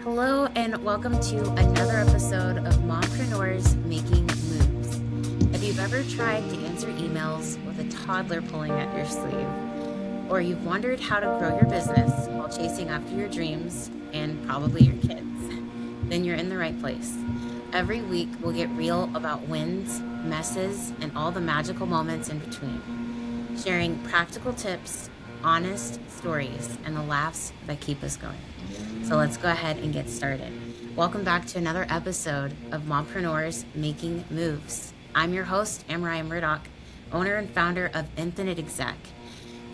Hello and welcome to another episode of Mompreneurs Making Moves. If you've ever tried to answer emails with a toddler pulling at your sleeve, or you've wondered how to grow your business while chasing after your dreams and probably your kids, then you're in the right place. Every week we'll get real about wins, messes, and all the magical moments in between, sharing practical tips, honest stories, and the laughs that keep us going. So let's go ahead and get started. Welcome back to another episode of Mompreneurs Making Moves. I'm your host, Amariah Murdoch, owner and founder of Infinite Exec.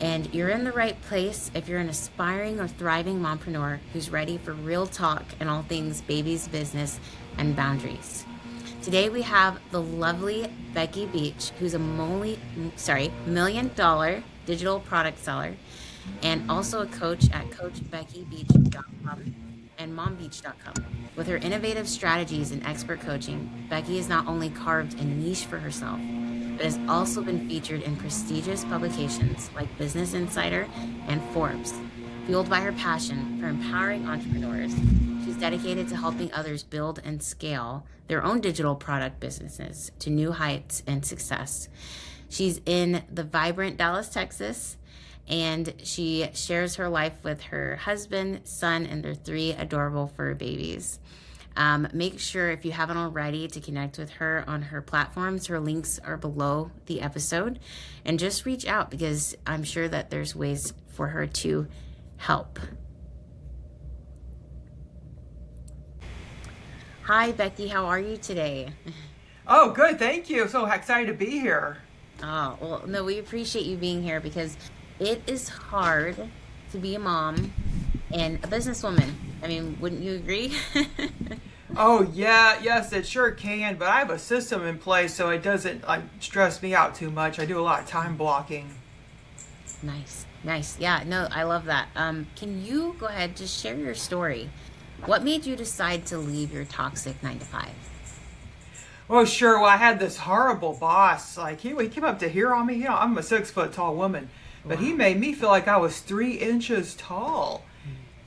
And you're in the right place if you're an aspiring or thriving mompreneur who's ready for real talk and all things babies, business, and boundaries. Today we have the lovely Becky Beach, who's a $1 million digital product seller and also a coach at coachbeckybeach.com and mombeach.com. With her innovative strategies and expert coaching, Becky has not only carved a niche for herself, but has also been featured in prestigious publications like Business Insider and Forbes. Fueled by her passion for empowering entrepreneurs, she's dedicated to helping others build and scale their own digital product businesses to new heights and success. She's in the vibrant Dallas, Texas, and she shares her life with her husband, son, and their 3 adorable fur babies. Make sure, if you haven't already, to connect with her on her platforms. Her links are below the episode, and just reach out because I'm sure that there's ways for her to help. Hi, Becky. How are you today? Oh, good. Thank you. So excited to be here. Oh, well, no, we appreciate you being here because it is hard to be a mom and a businesswoman. I mean, wouldn't you agree? Oh, yeah. Yes, it sure can. But I have a system in place so it doesn't stress me out too much. I do a lot of time blocking. Nice. Yeah, no, I love that. Can you go ahead, just share your story? What made you decide to leave your toxic 9 to 5? Oh, sure. Well, I had this horrible boss. He came up to here on me. You know, I'm a 6-foot tall woman, but Wow. he made me feel like I was 3 inches tall.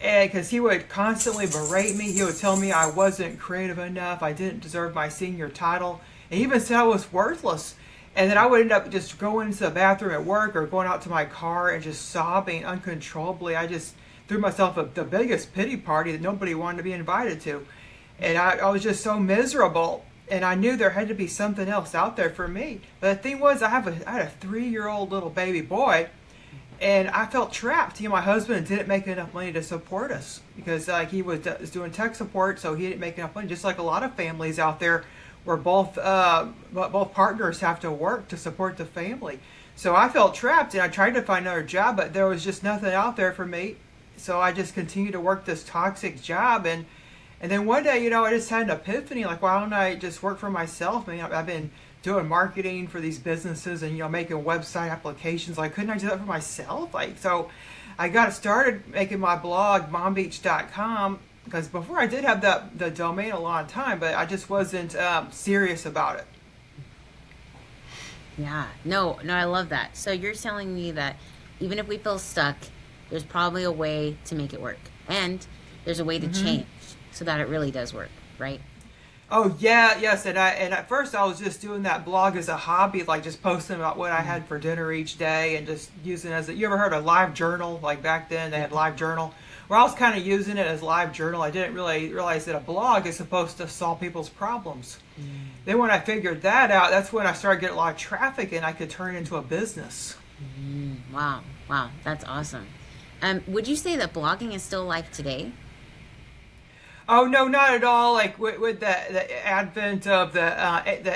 And because he would constantly berate me, he would tell me I wasn't creative enough, I didn't deserve my senior title, and he even said I was worthless. And then I would end up just going into the bathroom at work or going out to my car and just sobbing uncontrollably. I just threw myself the biggest pity party that nobody wanted to be invited to. And I was just so miserable. And I knew there had to be something else out there for me. But the thing was, I had a 3-year-old little baby boy, and I felt trapped. You know, my husband didn't make enough money to support us because he was doing tech support, so he didn't make enough money. Just like a lot of families out there, where both partners have to work to support the family. So I felt trapped, and I tried to find another job, but there was just nothing out there for me. So I just continued to work this toxic job, and then one day, I just had an epiphany, like, why don't I just work for myself? I mean, I've been doing marketing for these businesses and, making website applications. Like, couldn't I do that for myself? So I got started making my blog, mombeach.com, because before I did have the domain a long time, but I just wasn't serious about it. Yeah, no, I love that. So you're telling me that even if we feel stuck, there's probably a way to make it work. And there's a way to change so that it really does work, right? Oh yeah, yes, and at first I was just doing that blog as a hobby, like just posting about what I had for dinner each day and just using it as you ever heard of live journal? Like back then they had live journal. Well, I was kind of using it as live journal. I didn't really realize that a blog is supposed to solve people's problems. Then when I figured that out, that's when I started getting a lot of traffic and I could turn it into a business. Wow, that's awesome. Would you say that blogging is still alive today? Oh no, not at all. Like with the advent of the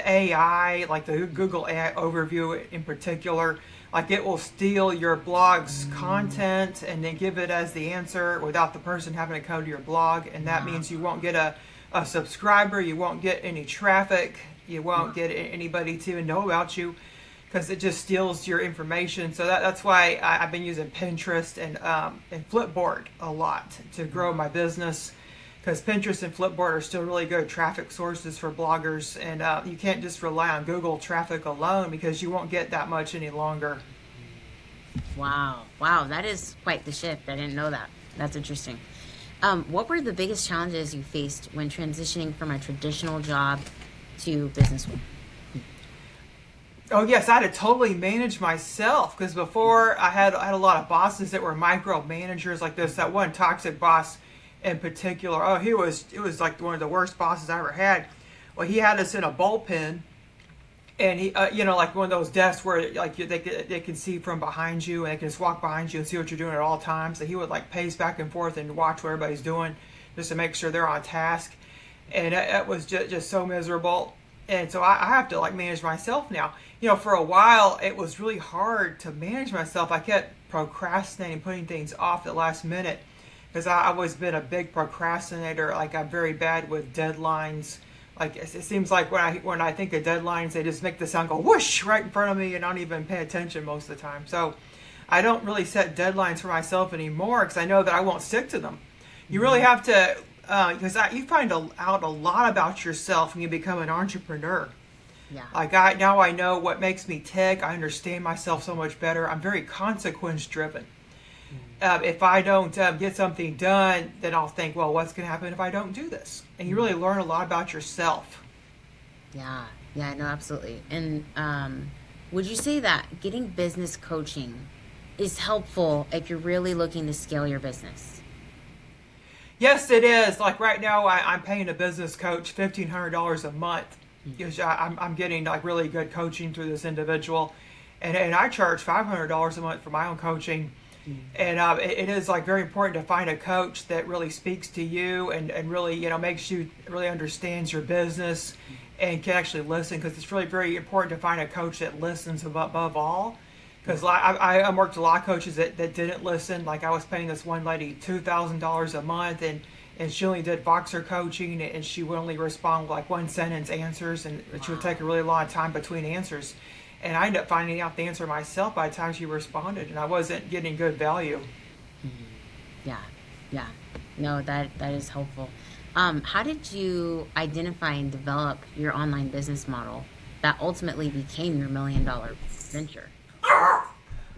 AI, like the Google AI overview in particular, like it will steal your blog's content and then give it as the answer without the person having to come to your blog, and that means you won't get a subscriber, you won't get any traffic, you won't get anybody to even know about you, because it just steals your information. So that's why I've been using Pinterest and Flipboard a lot to grow my business. Because Pinterest and Flipboard are still really good traffic sources for bloggers, and you can't just rely on Google traffic alone because you won't get that much any longer. Wow, that is quite the shift. I didn't know that. That's interesting. What were the biggest challenges you faced when transitioning from a traditional job to business? Oh yes, I had to totally manage myself because before I had a lot of bosses that were micromanagers like this. That one toxic boss in particular. Oh, it was like one of the worst bosses I ever had. Well, he had us in a bullpen, and he like one of those desks where they can see from behind you and they can just walk behind you and see what you're doing at all times. So he would like pace back and forth and watch what everybody's doing just to make sure they're on task. And it was just so miserable. And so I have to like manage myself now. For a while it was really hard to manage myself. I kept procrastinating, putting things off at the last minute because I've always been a big procrastinator. Like I'm very bad with deadlines. Like it seems like when I think of deadlines, they just make the sound go whoosh right in front of me, and I don't even pay attention most of the time. So I don't really set deadlines for myself anymore because I know that I won't stick to them. You really have to, because you find out a lot about yourself when you become an entrepreneur. Yeah. Like now I know what makes me tick. I understand myself so much better. I'm very consequence driven. If I don't get something done, then I'll think, well, what's going to happen if I don't do this? And you really learn a lot about yourself. Yeah, no, absolutely. And would you say that getting business coaching is helpful if you're really looking to scale your business? Yes, it is. Like right now, I'm paying a business coach $1,500 a month. Because I'm getting like really good coaching through this individual, and I charge $500 a month for my own coaching. And it is like very important to find a coach that really speaks to you and really makes you really understands your business and can actually listen, because it's really very important to find a coach that listens above all. Because I worked with a lot of coaches that didn't listen. Like I was paying this one lady $2,000 a month, and she only did Voxer coaching, and she would only respond with like one sentence answers, and she would take a really long time between answers. And I ended up finding out the answer myself by the time she responded, and I wasn't getting good value. Yeah. No, that is helpful. How did you identify and develop your online business model that ultimately became your $1 million venture?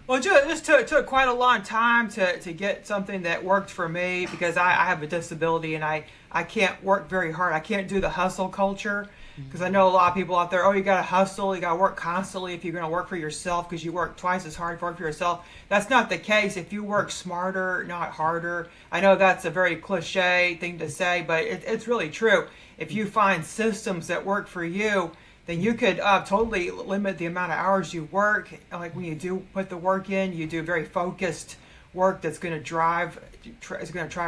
Well, it just took quite a long time to get something that worked for me, because I have a disability and I can't work very hard. I can't do the hustle culture, because I know a lot of people out there, oh, you got to hustle, you got to work constantly if you're going to work for yourself, because you work twice as hard to work for yourself. That's not the case. If you work smarter, not harder. I know that's a very cliche thing to say, but it's really true. If you find systems that work for you, then you could totally limit the amount of hours you work. Like when you do put the work in, you do very focused work that's going to drive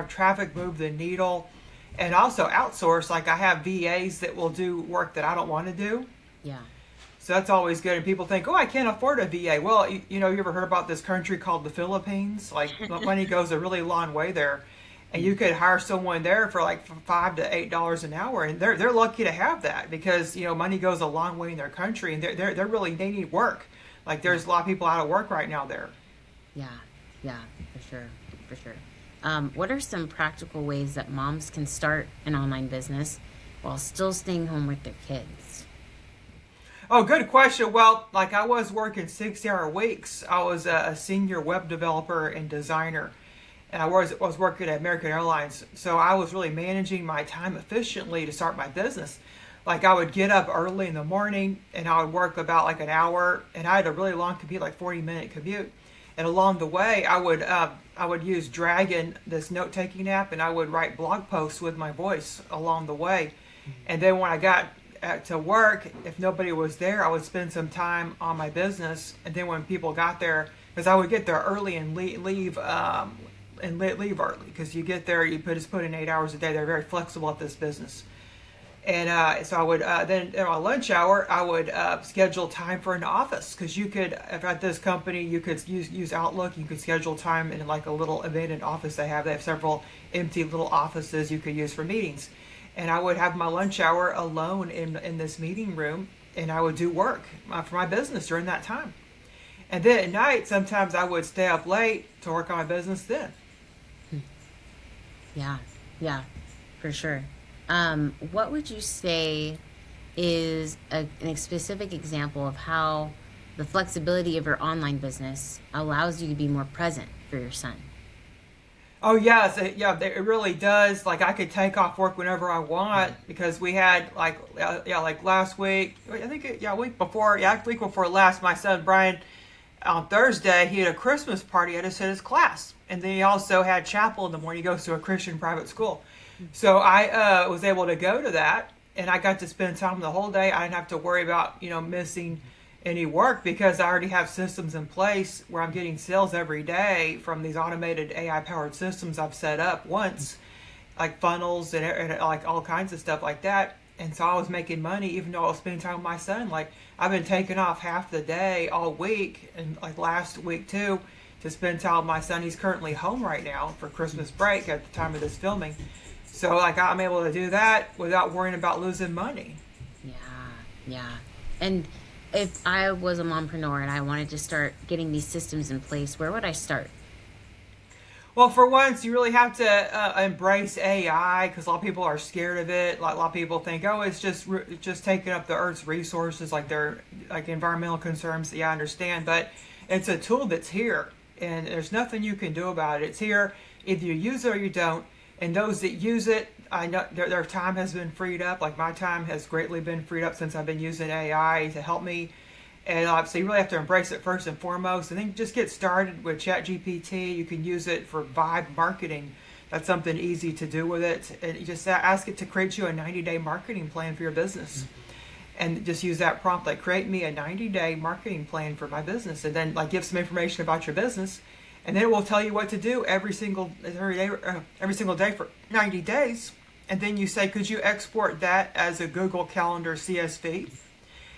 traffic, move the needle, and also outsource. Like I have VAs that will do work that I don't want to do. Yeah. So that's always good. And people think, oh, I can't afford a VA. Well, you ever heard about this country called the Philippines? Like money goes a really long way there. And you could hire someone there for like $5 to $8 an hour, and they're lucky to have that, because money goes a long way in their country, and they need work. Like there's a lot of people out of work right now there. Yeah, for sure. What are some practical ways that moms can start an online business while still staying home with their kids? Oh, good question. Well, like I was working 60-hour weeks. I was a senior web developer and designer. And I was working at American Airlines, so I was really managing my time efficiently to start my business. Like I would get up early in the morning, and I would work about like an hour, and I had a really long commute, like 40-minute commute. And along the way, I would use Dragon, this note-taking app, and I would write blog posts with my voice along the way. And then when I got to work, if nobody was there, I would spend some time on my business. And then when people got there, because I would get there early and leave early, because you get there, you just put in 8 hours a day. They're very flexible at this business. And so I would then in my lunch hour, I would schedule time for an office, because you could, if at this company, you could use Outlook. You could schedule time in like a little abandoned office they have. They have several empty little offices you could use for meetings. And I would have my lunch hour alone in this meeting room, and I would do work for my business during that time. And then at night, sometimes I would stay up late to work on my business then. Yeah, for sure. What would you say is a specific example of how the flexibility of your online business allows you to be more present for your son? Oh yes, it really does. Like I could take off work whenever I want because we had like last week. I think week before last, my son Brian on Thursday he had a Christmas party at his class, and then he also had chapel in the morning. He goes to a Christian private school, so I was able to go to that, and I got to spend time the whole day. I didn't have to worry about missing any work because I already have systems in place where I'm getting sales every day from these automated AI powered systems I've set up once, like funnels and like all kinds of stuff like that. And so I was making money even though I was spending time with my son. Like I've been taking off half the day all week and like last week too to spend time with my son. He's currently home right now for Christmas break at the time of this filming. So like I'm able to do that without worrying about losing money. Yeah. And if I was a mompreneur and I wanted to start getting these systems in place, where would I start? Well, for once, you really have to embrace AI because a lot of people are scared of it. Like a lot of people think, oh, it's just taking up the Earth's resources, like they're like environmental concerns. Yeah, I understand, but it's a tool that's here, and there's nothing you can do about it. It's here. Either you use it or you don't. And those that use it, I know their time has been freed up. Like my time has greatly been freed up since I've been using AI to help me. And so you really have to embrace it first and foremost. And then just get started with ChatGPT. You can use it for vibe marketing. That's something easy to do with it. And you just ask it to create you a 90-day marketing plan for your business. And just use that prompt, like create me a 90-day marketing plan for my business. And then like give some information about your business. And then it will tell you what to do every single day for 90 days. And then you say, could you export that as a Google Calendar CSV?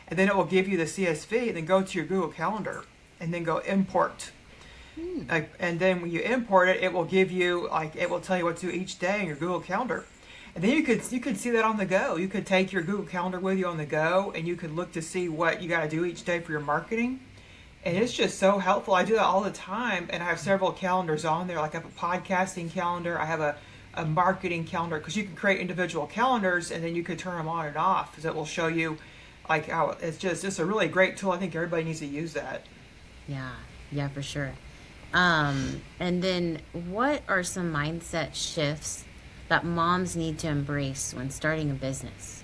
And then it will give you the CSV, and then go to your Google Calendar, and then go import. And then when you import it, it will give you it will tell you what to do each day in your Google Calendar. And then you could see that on the go. You could take your Google Calendar with you on the go, and you could look to see what you got to do each day for your marketing. And it's just so helpful. I do that all the time, and I have several calendars on there. Like I have a podcasting calendar, I have a marketing calendar, because you can create individual calendars, and then you could turn them on and off, because it will show you like how it's just a really great tool. I think everybody needs to use that. Yeah, for sure. And then what are some mindset shifts that moms need to embrace when starting a business?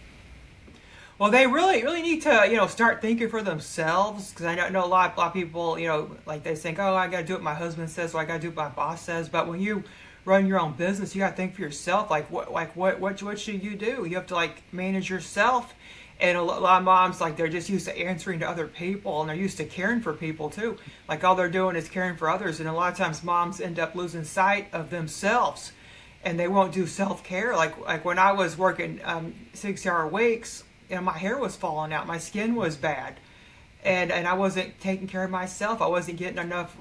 Well, they really need to start thinking for themselves, because I know a lot of people like they think, oh, I got to do what my husband says, or I got to do what my boss says. But when you run your own business, you got to think for yourself. What should you do? You have to manage yourself. And a lot of moms, they're just used to answering to other people, and they're used to caring for people too. Like all they're doing is caring for others. And a lot of times moms end up losing sight of themselves, and they won't do self-care. Like when I was working 6-hour weeks, my hair was falling out, my skin was bad, and I wasn't taking care of myself. I wasn't getting enough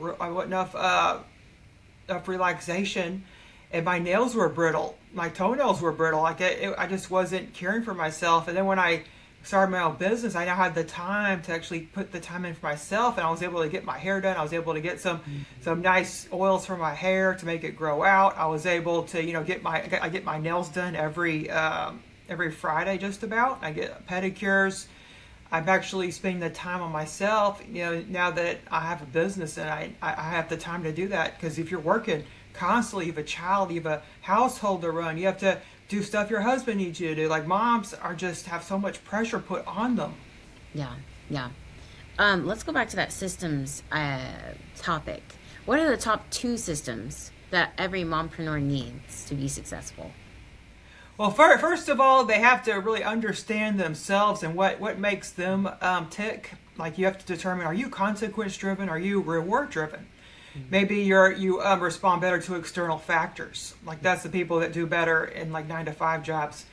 relaxation, and my nails were brittle, my toenails were brittle. I just wasn't caring for myself. And then when I started my own business, I now had the time to actually put the time in for myself, and I was able to get my hair done. I was able to get some nice oils for my hair to make it grow out. I was able to get my nails done every Friday just about. I get pedicures. I'm actually spending the time on myself, now that I have a business, and I have the time to do that. Because if you're working constantly, you have a child, you have a household to run, you have to do stuff your husband needs you to do. Like moms have so much pressure put on them. Yeah. Let's go back to that systems topic. What are the top 2 systems that every mompreneur needs to be successful? Well, first of all, they have to really understand themselves and what makes them tick. Like you have to determine, are you consequence driven? Are you reward driven? Maybe you respond better to external factors. Like that's the people that do better in 9-to-5 jobs.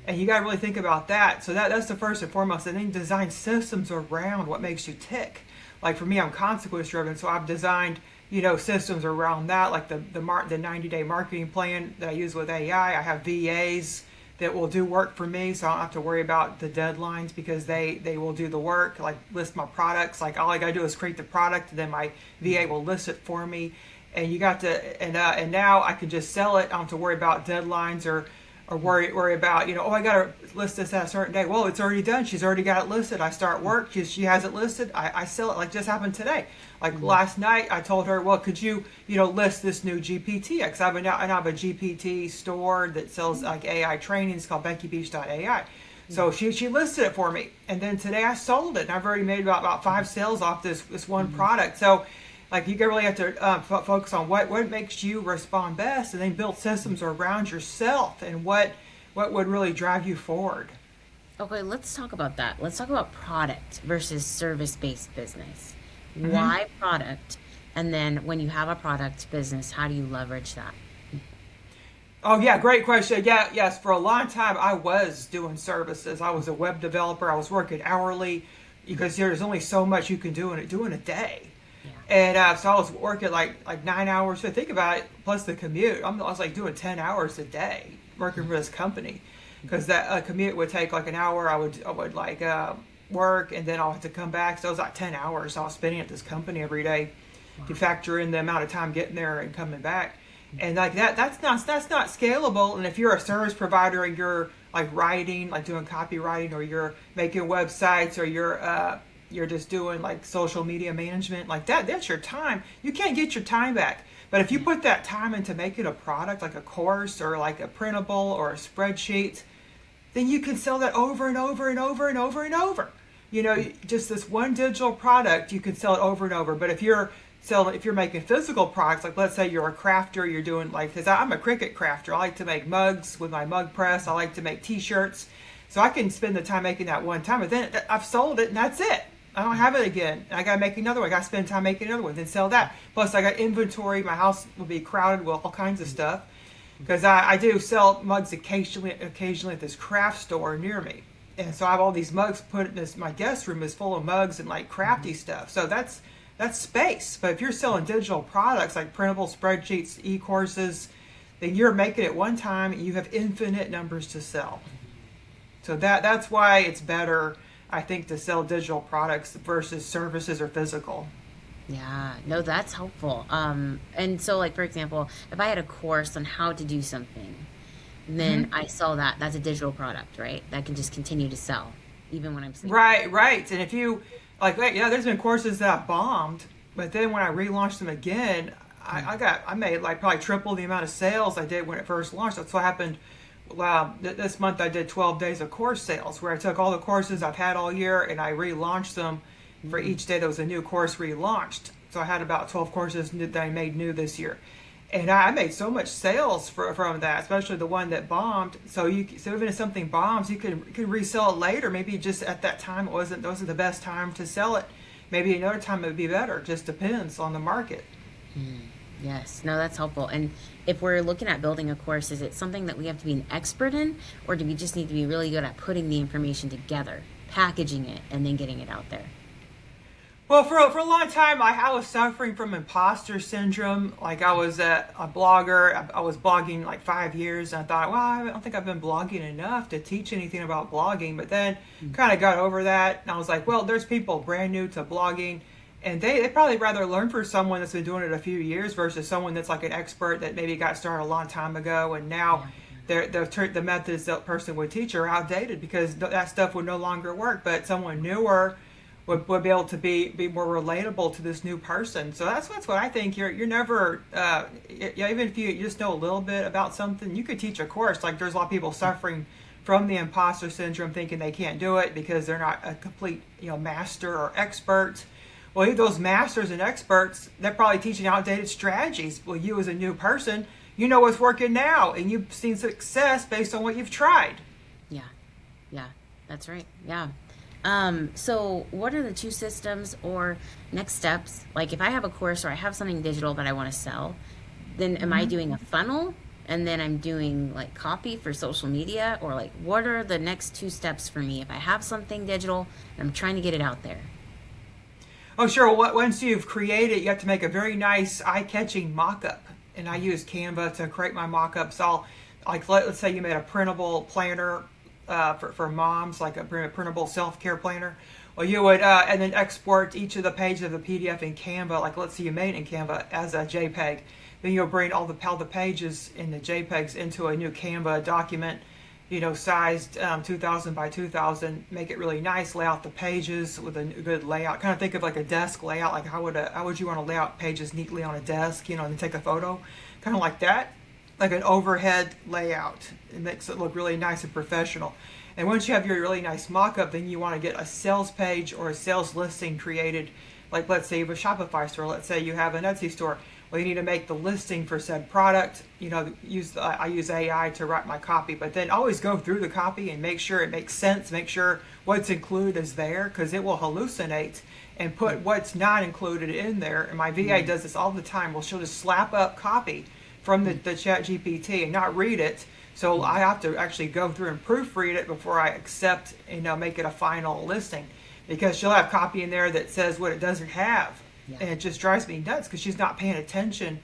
And you got to really think about that. So that's the first and foremost. And then design systems around what makes you tick. Like for me, I'm consequence driven, so I've designed systems around that, like the 90-day marketing plan that I use with AI. I have VAs that will do work for me, so I don't have to worry about the deadlines, because they will do the work, like list my products. Like all I gotta do is create the product, and then my VA will list it for me. And you got to, and now I can just sell it. I don't have to worry about deadlines or or worry about, oh, I got to list this at a certain day. Well, it's already done. She's already got it listed. I start work. She has it listed. I sell it. Like just happened today. Like last night, I told her, well, could you, list this new GPT? Because I have a GPT store that sells like AI training. It's called Becky Beach AI. So she listed it for me. And then today I sold it. And I've already made about 5 sales off this one product. So like you really have to focus on what makes you respond best, and then build systems around yourself and what would really drive you forward. Okay, let's talk about that. Let's talk about product versus service-based business. Why product? And then when you have a product business, how do you leverage that? Oh yeah, great question. Yeah, yes. For a long time, I was doing services. I was a web developer. I was working hourly because there's only so much you can do in a day. And so I was working like 9 hours. So think about it, plus the commute. I was like doing 10 hours a day working for this company, because that commute would take like an hour. I would like work, and then I'll have to come back. So it was like 10 hours I was spending at this company every day. You factor in the amount of time getting there and coming back, and like that's not scalable. And if you're a service provider and you're like writing, like doing copywriting, or you're making websites, or you're just doing like social media management, like that's your time. You can't get your time back. But if you put that time into making a product, like a course or like a printable or a spreadsheet, then you can sell that over and over and over and over and over. Just this one digital product, you can sell it over and over. But if you're making physical products, like let's say you're a crafter, you're doing because I'm a Cricut crafter. I like to make mugs with my mug press. I like to make t-shirts. So I can spend the time making that one time, but then I've sold it and that's it. I don't have it again. I got to make another one. I got to spend time making another one, then sell that. Plus, I got inventory. My house will be crowded with all kinds of stuff, because I do sell mugs occasionally at this craft store near me. And so I have all these mugs put in this. My guest room is full of mugs and like crafty stuff. So that's space. But if you're selling digital products like printable spreadsheets, e-courses, then you're making it one time and you have infinite numbers to sell. So that's why it's better, I think, to sell digital products versus services or physical. Yeah, no, that's helpful. And so like, for example, if I had a course on how to do something, then I sell that. That's a digital product, right? That can just continue to sell even when I'm sleeping. Right. And if you there's been courses that I bombed, but then when I relaunched them again, I made like probably triple the amount of sales I did when it first launched. That's what happened. This month I did 12 days of course sales, where I took all the courses I've had all year and I relaunched them. For each day there was a new course relaunched. So I had about 12 courses that I made new this year. And I made so much sales from that, especially the one that bombed. So even if something bombs, you can resell it later. Maybe just at that time it wasn't the best time to sell it. Maybe another time it would be better. It just depends on the market. Yes, no, that's helpful. And if we're looking at building a course, is it something that we have to be an expert in, or do we just need to be really good at putting the information together, packaging it, and then getting it out there? Well, for a long time, I was suffering from imposter syndrome. Like I was a blogger. I was blogging like 5 years, and I thought, well, I don't think I've been blogging enough to teach anything about blogging. But then kind of got over that, and I was like, well, there's people brand new to blogging, and they probably rather learn from someone that's been doing it a few years versus someone that's like an expert that maybe got started a long time ago, and now the methods that person would teach are outdated because that stuff would no longer work. But someone newer would be able to be more relatable to this new person. So that's what I think. You're never even if you just know a little bit about something, you could teach a course. Like there's a lot of people suffering from the imposter syndrome, thinking they can't do it because they're not a complete master or expert. Well, those masters and experts, they're probably teaching outdated strategies. Well, you as a new person, you know what's working now, and you've seen success based on what you've tried. Yeah, that's right. Yeah. So what are the 2 systems or next steps? Like if I have a course or I have something digital that I want to sell, then am I doing a funnel and then I'm doing like copy for social media, or like what are the next 2 steps for me if I have something digital and I'm trying to get it out there? Oh, sure. Well, once you've created, you have to make a very nice, eye-catching mock-up. And I use Canva to create my mock-ups. Let's say you made a printable planner for moms, like a printable self-care planner. Well, you would, and then export each of the pages of the PDF in Canva. Like, let's say you made it in Canva as a JPEG. then you'll bring all the pages in the JPEGs into a new Canva document, sized 2000 by 2000. Make it really nice. Lay out the pages with a good layout. Kind of think of like a desk layout. Like how would you want to lay out pages neatly on a desk? And then take a photo, kind of like that, like an overhead layout. It makes it look really nice and professional. And once you have your really nice mock-up, then you want to get a sales page or a sales listing created. Like let's say you have a Shopify store. Let's say you have an Etsy store. Well, you need to make the listing for said product. I use AI to write my copy, but then always go through the copy and make sure it makes sense. Make sure what's included is there, because it will hallucinate and put what's not included in there. And my VA does this all the time. Well, she'll just slap up copy from the Chat GPT and not read it. So I have to actually go through and proofread it before I accept, make it a final listing, because she'll have copy in there that says what it doesn't have. Yeah. And it just drives me nuts because she's not paying attention,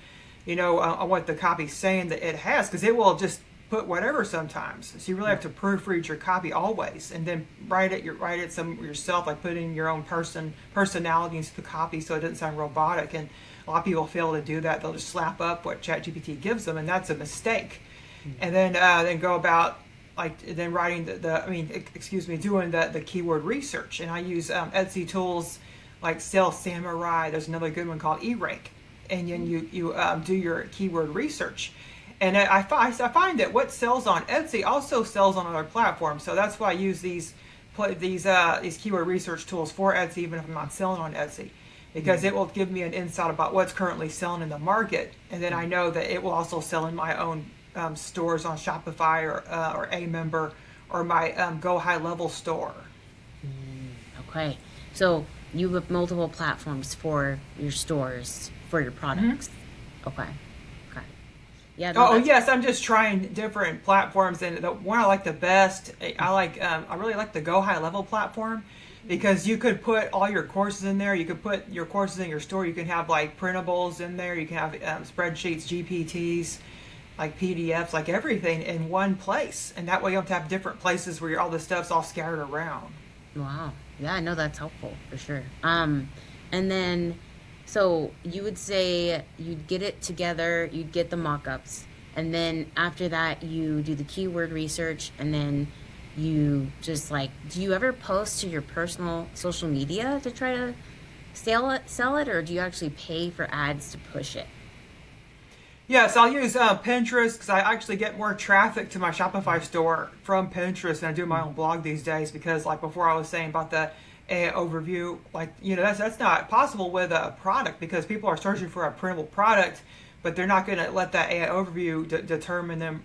on what the copy's saying that it has, because it will just put whatever sometimes. So you really have to proofread your copy always, and then write it some yourself, like putting your own personality into the copy so it doesn't sound robotic. And a lot of people fail to do that. They'll just slap up what ChatGPT gives them, and that's a mistake. And then go about writing doing the keyword research. And I use Etsy tools like Sales Samurai. There's another good one called E-Rake, and then you do your keyword research. And I find that what sells on Etsy also sells on other platforms. So that's why I use these keyword research tools for Etsy, even if I'm not selling on Etsy, because it will give me an insight about what's currently selling in the market, and then I know that it will also sell in my own stores on Shopify or A Member or my Go High Level store. Okay, so you have multiple platforms for your stores for your products. Okay. Yeah. No, yes, I'm just trying different platforms, and the one I like the best, I really like the Go High Level platform, because you could put all your courses in there. You could put your courses in your store. You can have like printables in there. You can have spreadsheets, GPTs, like PDFs, like everything in one place, and that way you don't have to have different places where all the stuff's all scattered around. Wow. Yeah, I know that's helpful for sure. And then, so you would say you'd get it together, you'd get the mock-ups, and then after that you do the keyword research, and then you just do you ever post to your personal social media to try to sell it, or do you actually pay for ads to push it? Yes, I'll use Pinterest, because I actually get more traffic to my Shopify store from Pinterest than I do my own blog these days, because like before I was saying about the AI overview, that's not possible with a product, because people are searching for a printable product, but they're not going to let that AI overview determine them,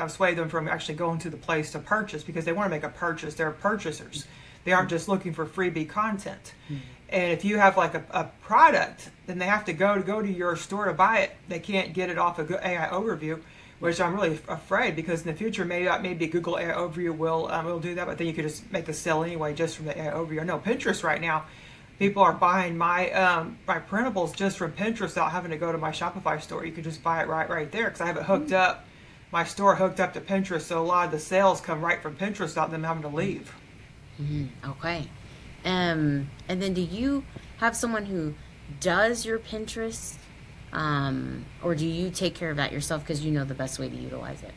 sway them from actually going to the place to purchase, because they want to make a purchase. They're purchasers. They aren't just looking for freebie content. And if you have like a product, then they have to go to your store to buy it. They can't get it off a good AI overview, which I'm really afraid, because in the future maybe Google AI overview will do that, but then you could just make a sale anyway just from the AI overview. I know Pinterest right now, people are buying my printables just from Pinterest without having to go to my Shopify store. You can just buy it right there, because I have it hooked up, my store hooked up to Pinterest, so a lot of the sales come right from Pinterest without them having to leave. Okay. And then do you have someone who does your Pinterest, or do you take care of that yourself because you know the best way to utilize it?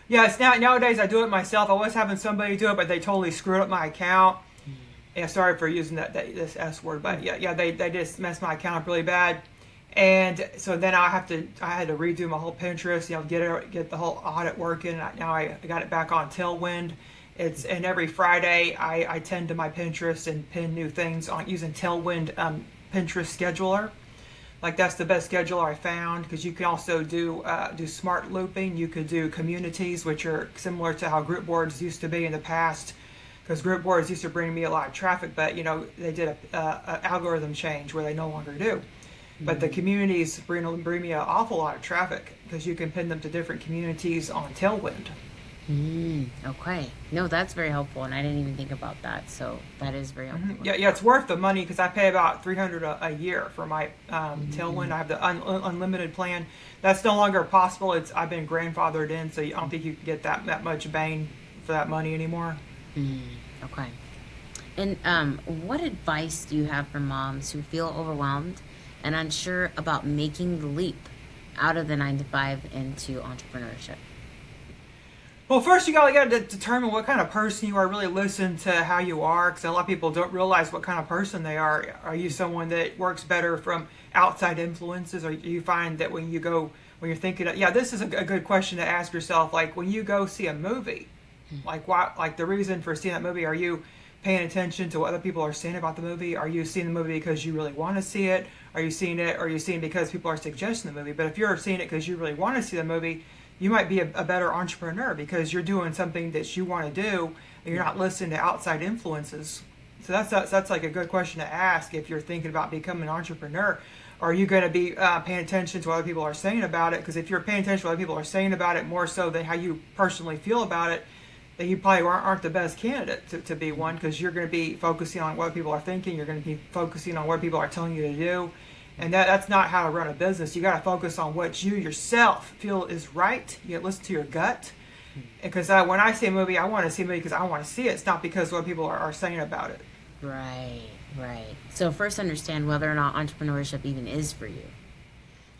Yes, nowadays I do it myself. I was having somebody do it, but they totally screwed up my account. Yeah, sorry for using this S word, but yeah, they just messed my account up really bad. And so then I had to redo my whole Pinterest, get the whole audit working. Now I got it back on Tailwind. And every Friday I tend to my Pinterest and pin new things on using Tailwind Pinterest scheduler. Like that's the best scheduler I found, because you can also do smart looping. You could do communities, which are similar to how group boards used to be in the past, because group boards used to bring me a lot of traffic, but they did a algorithm change where they no longer do. But the communities bring me an awful lot of traffic, because you can pin them to different communities on Tailwind. Okay. No, that's very helpful, and I didn't even think about that. So that is very helpful. Yeah, it's worth the money, because I pay about $300 a year for my Tailwind. I have the unlimited plan. That's no longer possible. I've been grandfathered in, so I don't think you can get that much bang for that money anymore. Okay. And what advice do you have for moms who feel overwhelmed and unsure about making the leap out of the 9 to 5 into entrepreneurship? Well, first you gotta determine what kind of person you are. Really listen to how you are, because a lot of people don't realize what kind of person they are. Are you someone that works better from outside influences, or do you find that when you're thinking, this is a good question to ask yourself. Like when you go see a movie, like the reason for seeing that movie, are you paying attention to what other people are saying about the movie? Are you seeing the movie because you really want to see it? Are you seeing it because people are suggesting the movie? But if you're seeing it because you really want to see the movie, you might be a better entrepreneur because you're doing something that you want to do and you're not listening to outside influences. So that's like a good question to ask if you're thinking about becoming an entrepreneur. Are you going to be paying attention to what other people are saying about it? Because if you're paying attention to what other people are saying about it more so than how you personally feel about it, then you probably aren't the best candidate to be one, because you're going to be focusing on what people are thinking. You're going to be focusing on what people are telling you to do. And that's not how to run a business. You got to focus on what you yourself feel is right. You listen to your gut. Because when I see a movie, I want to see a movie because I want to see it. It's not because what people are saying about it. Right. So first understand whether or not entrepreneurship even is for you.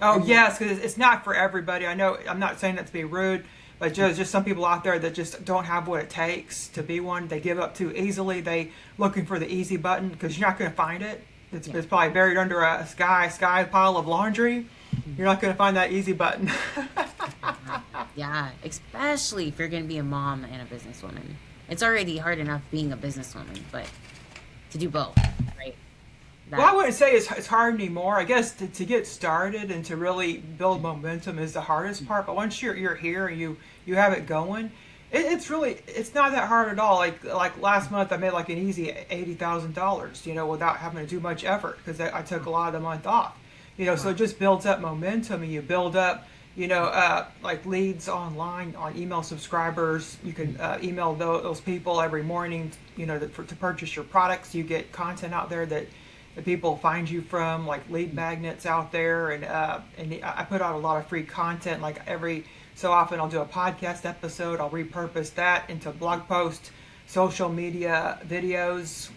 Oh, yes, because it's not for everybody. I know, I'm not saying that to be rude, but just some people out there that just don't have what it takes to be one. They give up too easily. They looking for the easy button because you're not going to find it. It's probably buried under a sky pile of laundry. You're not going to find that easy button. Yeah, especially if you're going to be a mom and a businesswoman. It's already hard enough being a businesswoman, but to do both, right? Well, I wouldn't say it's hard anymore. I guess to get started and to really build momentum is the hardest part. But once you're here and you have it going, it's not that hard at all. Like last month, I made like an easy $80,000, without having to do much effort because I took a lot of the month off. So it just builds up momentum, and you build up, like leads online on email subscribers. You can email those people every morning, to purchase your products. You get content out there that people find you from, like lead magnets out there, and I put out a lot of free content. Like every so often, I'll do a podcast episode. I'll repurpose that into blog post, social media videos.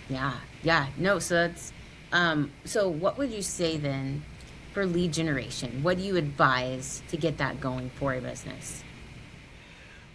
Yeah. No, so that's so what would you say then for lead generation? What do you advise to get that going for a business?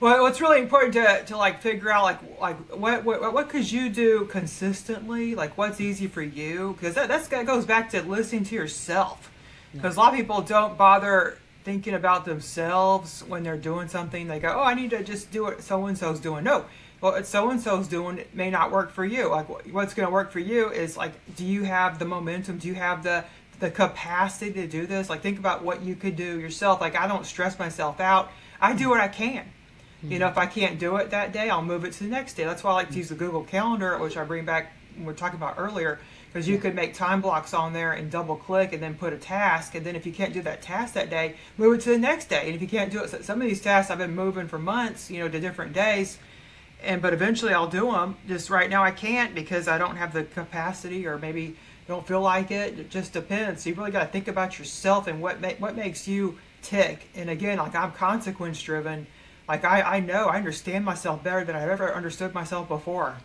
Well, it's really important to like figure out like what could you do consistently, like what's easy for you, because that goes back to listening to yourself. Because a lot of people don't bother thinking about themselves when they're doing something. They go, I need to just do what so-and-so's doing. No, what so-and-so's doing may not work for you. Like what's going to work for you is like, do you have the momentum? Do you have the capacity to do this? Like think about what you could do yourself. Like I don't stress myself out. I do what I can. If I can't do it that day, I'll move it to the next day. That's why I like to use the Google Calendar, which I bring back when we were talking about earlier, because you could make time blocks on there and double click and then put a task. And then if you can't do that task that day, move it to the next day. And if you can't do it, some of these tasks I've been moving for months, to different days. But eventually I'll do them. Just right now I can't because I don't have the capacity, or maybe don't feel like it. It just depends. So you really got to think about yourself and what makes you tick. And again, like I'm consequence driven. Like I understand myself better than I've ever understood myself before.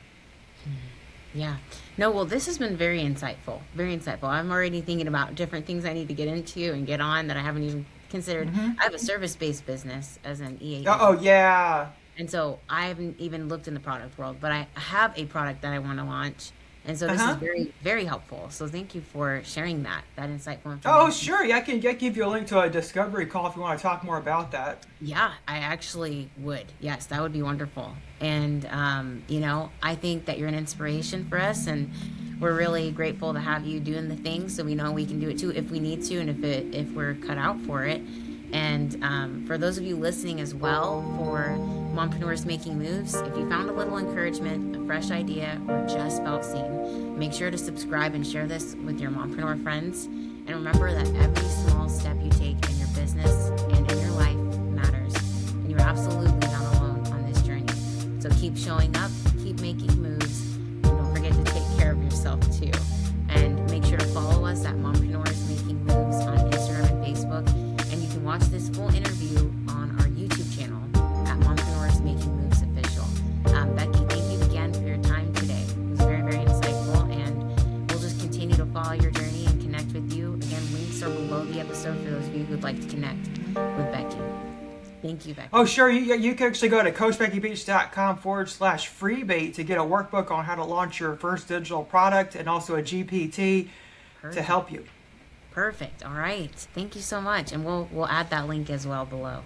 Yeah. No, well, this has been very insightful. Very insightful. I'm already thinking about different things I need to get into and get on that I haven't even considered. I have a service-based business as an EA. Oh, yeah. And so I haven't even looked in the product world, but I have a product that I want to launch. And so this is very, very helpful. So thank you for sharing that insightful information. Oh, sure. Yeah, I can give you a link to a discovery call if you want to talk more about that. Yeah, I actually would. Yes, that would be wonderful. And, I think that you're an inspiration for us, and we're really grateful to have you doing the things so we know we can do it too if we need to, and if we're cut out for it. And for those of you listening as well, for Mompreneurs Making Moves, if you found a little encouragement, a fresh idea, or just felt seen, make sure to subscribe and share this with your mompreneur friends. And remember that every small step you take in your business and in your life matters. And you're absolutely not alone on this journey. So keep showing up, keep making moves, and don't forget to take care of yourself too. And make sure to follow us at Mompreneurs Making Moves on Instagram and Facebook. And you can watch this full interview on our YouTube channel at Mompreneurs Making Moves Official. Becky, thank you again for your time today. It was very, very insightful, and we'll just continue to follow your journey and connect with you. Again, links are below. Thank you, Becky. Oh, sure. You can actually go to coachbeckybeach.com/freebie to get a workbook on how to launch your first digital product and also a GPT to help you. Perfect. All right. Thank you so much. And we'll add that link as well below.